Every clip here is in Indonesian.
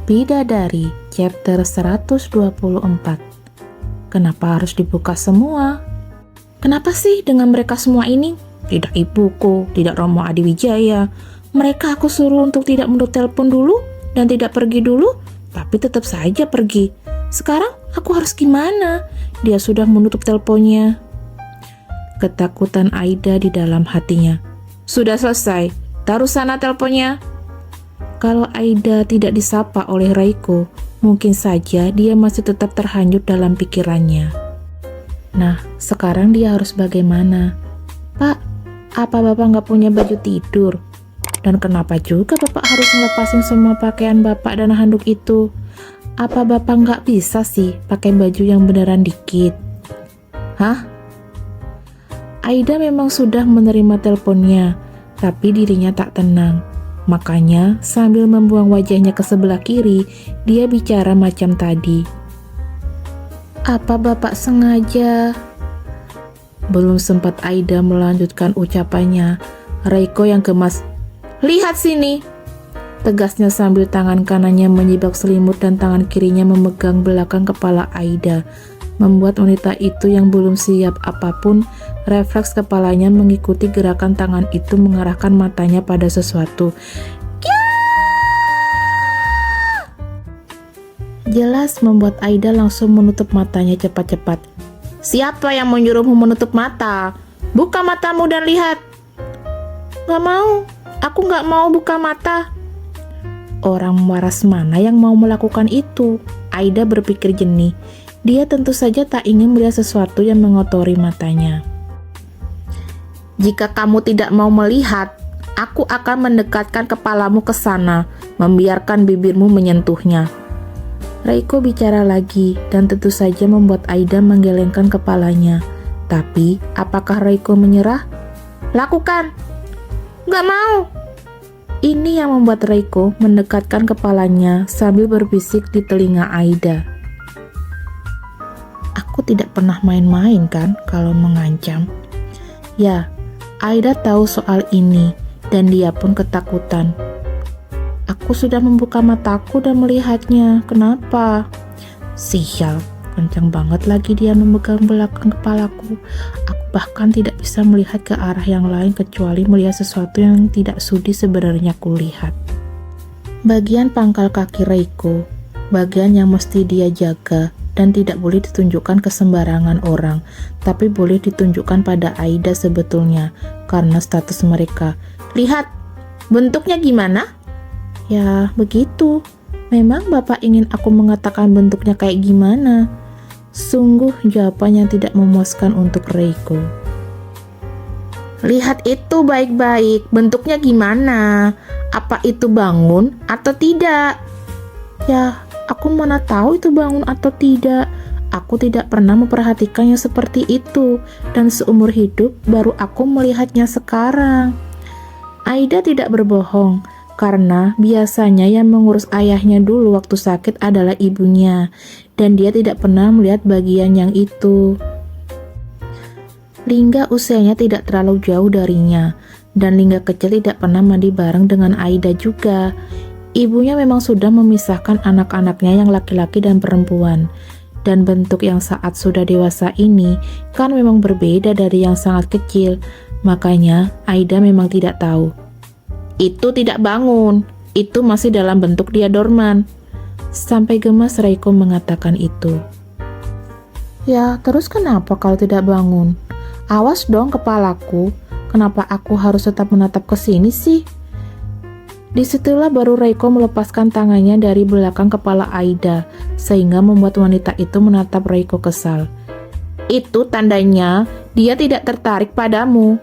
Bidadari, chapter 124. Kenapa harus dibuka semua? Kenapa sih dengan mereka semua ini? Tidak ibuku, tidak Romo Adiwijaya. Mereka aku suruh untuk tidak menutup telepon dulu dan tidak pergi dulu, tapi tetap saja pergi. Sekarang aku harus gimana? Dia sudah menutup teleponnya. Ketakutan Aida di dalam hatinya. Sudah selesai, taruh sana teleponnya. Kalau Aida tidak disapa oleh Reiko, mungkin saja dia masih tetap terhanyut dalam pikirannya. Nah, sekarang dia harus bagaimana? Pak, apa Bapak nggak punya baju tidur? Dan kenapa juga Bapak harus ngelepasin semua pakaian Bapak dan handuk itu? Apa Bapak nggak bisa sih pakai baju yang beneran dikit? Hah? Aida memang sudah menerima teleponnya, tapi dirinya tak tenang. Makanya sambil membuang wajahnya ke sebelah kiri, dia bicara macam tadi. Apa Bapak sengaja? Belum sempat Aida melanjutkan ucapannya, Reiko yang gemas. Lihat sini! Tegasnya sambil tangan kanannya menyibak selimut dan tangan kirinya memegang belakang kepala Aida. Membuat wanita itu yang belum siap apapun, refleks kepalanya mengikuti gerakan tangan itu mengarahkan matanya pada sesuatu. Jelas membuat Aida langsung menutup matanya cepat-cepat. Siapa yang menyuruhmu menutup mata? Buka matamu dan lihat. Gak mau, aku gak mau buka mata. Orang waras mana yang mau melakukan itu? Aida berpikir jernih. Dia tentu saja tak ingin melihat sesuatu yang mengotori matanya. Jika kamu tidak mau melihat, aku akan mendekatkan kepalamu ke sana, membiarkan bibirmu menyentuhnya. Reiko bicara lagi dan tentu saja membuat Aida menggelengkan kepalanya. Tapi, apakah Reiko menyerah? Lakukan! Gak mau! Ini yang membuat Reiko mendekatkan kepalanya sambil berbisik di telinga Aida. Aku tidak pernah main-main kan kalau mengancam. Ya, Aida tahu soal ini dan dia pun ketakutan. Aku sudah membuka mataku dan melihatnya. Kenapa? Sial, kencang banget lagi dia memegang belakang kepalaku. Aku bahkan tidak bisa melihat ke arah yang lain kecuali melihat sesuatu yang tidak sudi sebenarnya kulihat. Bagian pangkal kaki Reiko, bagian yang mesti dia jaga dan tidak boleh ditunjukkan ke sembarangan orang, tapi boleh ditunjukkan pada Aida sebetulnya, karena status mereka. Lihat, bentuknya gimana? Ya, begitu. Memang Bapak ingin aku mengatakan bentuknya kayak gimana? Sungguh jawaban yang tidak memuaskan untuk Reiko. Lihat itu baik-baik, bentuknya gimana? Apa itu bangun atau tidak? Ya, aku mana tahu itu bangun atau tidak. Aku tidak pernah memperhatikannya seperti itu, dan seumur hidup baru aku melihatnya sekarang. Aida tidak berbohong, karena biasanya yang mengurus ayahnya dulu waktu sakit adalah ibunya, dan dia tidak pernah melihat bagian yang itu. Lingga usianya tidak terlalu jauh darinya, dan Lingga kecil tidak pernah mandi bareng dengan Aida juga. Ibunya memang sudah memisahkan anak-anaknya yang laki-laki dan perempuan, dan bentuk yang saat sudah dewasa ini kan memang berbeda dari yang sangat kecil, makanya Aida memang tidak tahu. Itu tidak bangun, itu masih dalam bentuk dia dorman. Sampai gemas Reiko mengatakan itu. Ya, terus kenapa kalau tidak bangun? Awas dong kepalaku, kenapa aku harus tetap menatap ke sini sih? Disitulah baru Reiko melepaskan tangannya dari belakang kepala Aida, sehingga membuat wanita itu menatap Reiko kesal. Itu tandanya dia tidak tertarik padamu.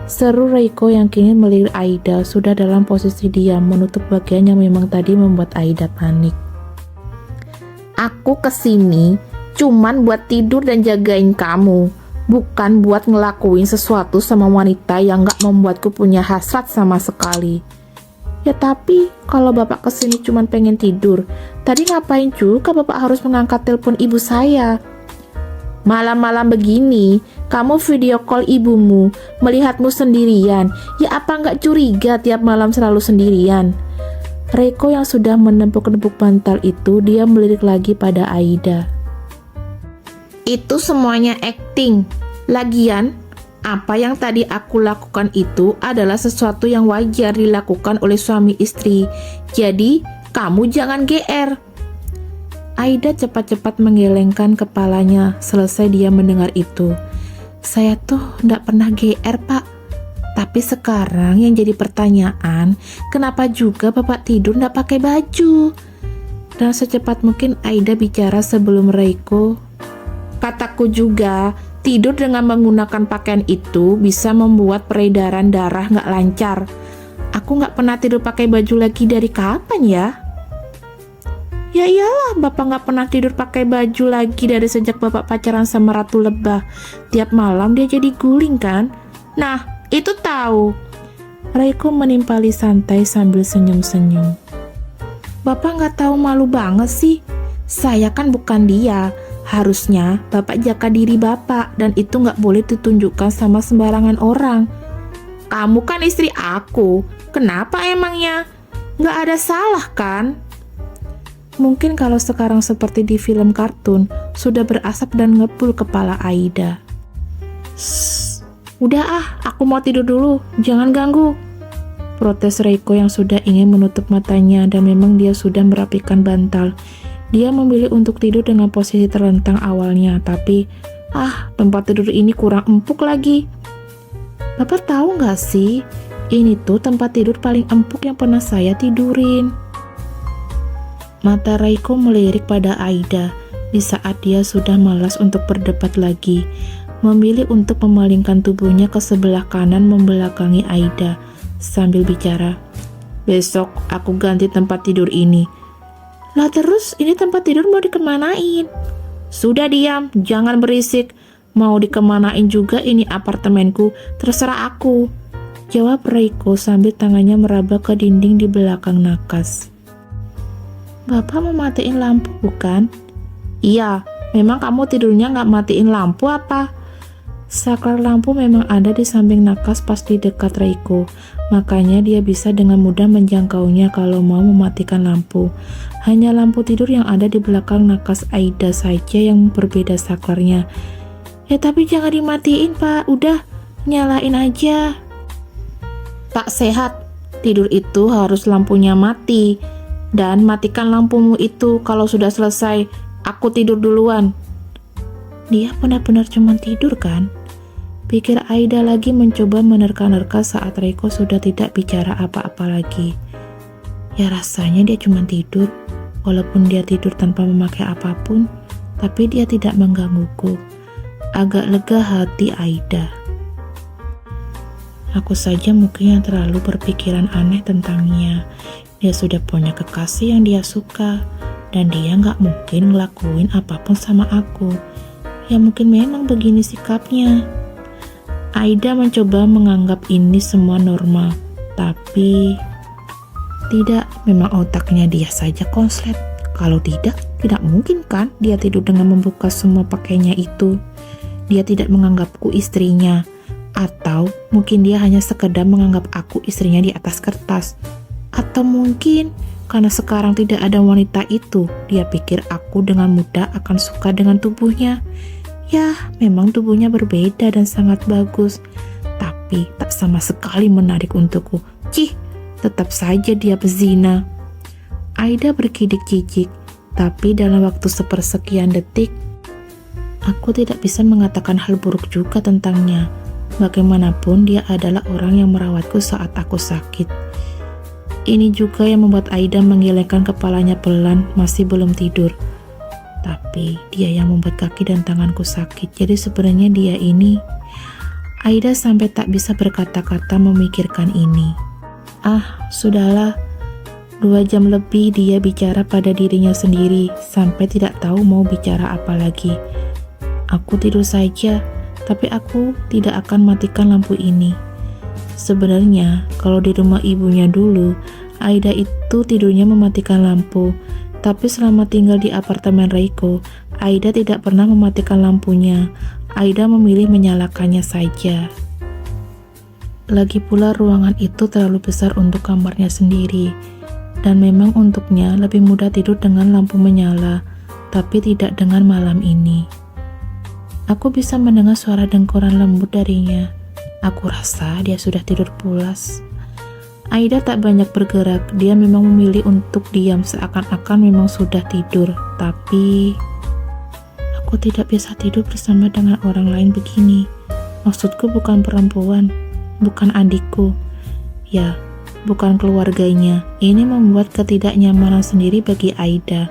Seru Reiko yang kini melirik Aida sudah dalam posisi diam menutup bagian yang memang tadi membuat Aida panik. Aku kesini cuman buat tidur dan jagain kamu, bukan buat ngelakuin sesuatu sama wanita yang gak membuatku punya hasrat sama sekali. Ya tapi, kalau Bapak kesini cuman pengen tidur, tadi ngapain juga Bapak harus mengangkat telepon ibu saya? Malam-malam begini, kamu video call ibumu, melihatmu sendirian. Ya apa nggak curiga tiap malam selalu sendirian? Reiko yang sudah menepuk-nepuk bantal itu, dia melirik lagi pada Aida. Itu semuanya acting. Lagian, apa yang tadi aku lakukan itu adalah sesuatu yang wajar dilakukan oleh suami istri. Jadi, kamu jangan GR. Aida cepat-cepat menggelengkan kepalanya selesai dia mendengar itu. Saya tuh nggak pernah GR, Pak. Tapi sekarang yang jadi pertanyaan, kenapa juga Bapak tidur nggak pakai baju? Dan secepat mungkin Aida bicara sebelum Reiko. Kataku juga, tidur dengan menggunakan pakaian itu bisa membuat peredaran darah nggak lancar. Aku nggak pernah tidur pakai baju lagi dari kapan ya? Ya iyalah, Bapak nggak pernah tidur pakai baju lagi dari sejak Bapak pacaran sama Ratu Lebah. Tiap malam dia jadi guling kan? Nah, itu tahu. Reiko menimpali santai sambil senyum-senyum. Bapak nggak tahu malu banget sih. Saya kan bukan dia. Harusnya Bapak jaga diri Bapak dan itu nggak boleh ditunjukkan sama sembarangan orang. Kamu kan istri aku. Kenapa emangnya? Nggak ada salah kan? Mungkin kalau sekarang seperti di film kartun, sudah berasap dan ngepul kepala Aida. Udah aku mau tidur dulu, jangan ganggu. Protes Reiko yang sudah ingin menutup matanya dan memang dia sudah merapikan bantal. Dia memilih untuk tidur dengan posisi terlentang awalnya, tapi tempat tidur ini kurang empuk lagi. Bapak tahu nggak sih, ini tuh tempat tidur paling empuk yang pernah saya tidurin. Mata Reiko melirik pada Aida di saat dia sudah malas untuk berdebat lagi. Memilih untuk memalingkan tubuhnya ke sebelah kanan membelakangi Aida sambil bicara. Besok aku ganti tempat tidur ini. Lah terus ini tempat tidur mau dikemanain? Sudah diam, jangan berisik. Mau dikemanain juga ini apartemenku, terserah aku. Jawab Reiko sambil tangannya meraba ke dinding di belakang nakas. Bapak mau matiin lampu bukan? Iya, memang kamu tidurnya nggak matiin lampu apa? Saklar lampu memang ada di samping nakas pas di dekat Reiko, makanya dia bisa dengan mudah menjangkaunya kalau mau mematikan lampu. Hanya lampu tidur yang ada di belakang nakas Aida saja yang berbeda saklarnya. Ya tapi jangan dimatiin Pak, udah nyalain aja. Tak sehat, tidur itu harus lampunya mati. Dan matikan lampumu itu kalau sudah selesai, aku tidur duluan. Dia benar-benar cuma tidur kan? Pikir Aida lagi mencoba menerka-nerka saat Reiko sudah tidak bicara apa-apa lagi. Ya rasanya dia cuma tidur, walaupun dia tidur tanpa memakai apapun, tapi dia tidak menggangguku. Agak lega hati Aida. Aku saja mungkin yang terlalu berpikiran aneh tentangnya. Dia sudah punya kekasih yang dia suka, dan dia nggak mungkin ngelakuin apapun sama aku. Ya mungkin memang begini sikapnya. Aida mencoba menganggap ini semua normal, tapi tidak, memang otaknya dia saja konslet. Kalau tidak mungkin kan dia tidur dengan membuka semua pakainya itu. Dia tidak menganggapku istrinya, atau mungkin dia hanya sekedar menganggap aku istrinya di atas kertas. Atau mungkin karena sekarang tidak ada wanita itu, dia pikir aku dengan mudah akan suka dengan tubuhnya. Ya, memang tubuhnya berbeda dan sangat bagus, tapi tak sama sekali menarik untukku. Tetap saja dia pezina. Aida berkidik jijik, tapi dalam waktu sepersekian detik, aku tidak bisa mengatakan hal buruk juga tentangnya. Bagaimanapun dia adalah orang yang merawatku saat aku sakit. Ini juga yang membuat Aida menggelengkan kepalanya pelan, masih belum tidur. Tapi dia yang membuat kaki dan tanganku sakit. Jadi sebenarnya dia ini. Aida sampai tak bisa berkata-kata memikirkan ini. Sudahlah. 2 jam lebih dia bicara pada dirinya sendiri, sampai tidak tahu mau bicara apa lagi. Aku tidur saja, tapi aku tidak akan matikan lampu ini. Sebenarnya, kalau di rumah ibunya dulu, Aida itu tidurnya mematikan lampu. Tapi selama tinggal di apartemen Reiko, Aida tidak pernah mematikan lampunya. Aida memilih menyalakannya saja. Lagi pula ruangan itu terlalu besar untuk kamarnya sendiri. Dan memang untuknya lebih mudah tidur dengan lampu menyala, tapi tidak dengan malam ini. Aku bisa mendengar suara dengkuran lembut darinya. Aku rasa dia sudah tidur pulas. Aida tak banyak bergerak, dia memang memilih untuk diam seakan-akan memang sudah tidur. Tapi aku tidak bisa tidur bersama dengan orang lain begini. Maksudku bukan perempuan, bukan adikku. Ya, bukan keluarganya. Ini membuat ketidaknyamanan sendiri bagi Aida.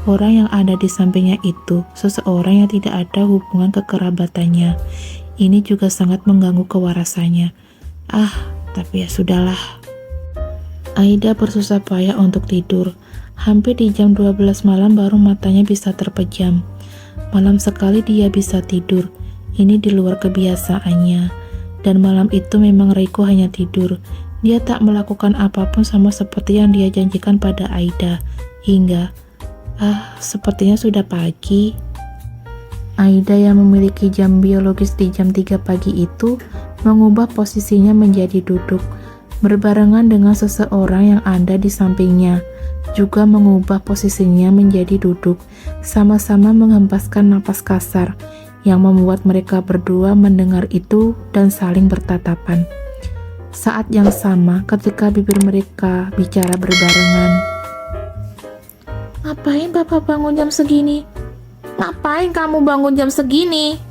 Orang yang ada di sampingnya itu, seseorang yang tidak ada hubungan kekerabatannya. Ini juga sangat mengganggu kewarasannya. Tapi ya sudahlah. Aida bersusah payah untuk tidur. Hampir di jam 12 malam baru matanya bisa terpejam. Malam sekali dia bisa tidur. Ini di luar kebiasaannya. Dan malam itu memang Reiko hanya tidur. Dia tak melakukan apapun sama seperti yang dia janjikan pada Aida. Hingga, sepertinya sudah pagi. Aida yang memiliki jam biologis di jam 3 pagi itu mengubah posisinya menjadi duduk, berbarengan dengan seseorang yang ada di sampingnya. Juga mengubah posisinya menjadi duduk, sama-sama menghempaskan napas kasar, yang membuat mereka berdua mendengar itu dan saling bertatapan. Saat yang sama ketika bibir mereka bicara berbarengan. "Ngapain Bapak bangun jam segini? Ngapain kamu bangun jam segini?"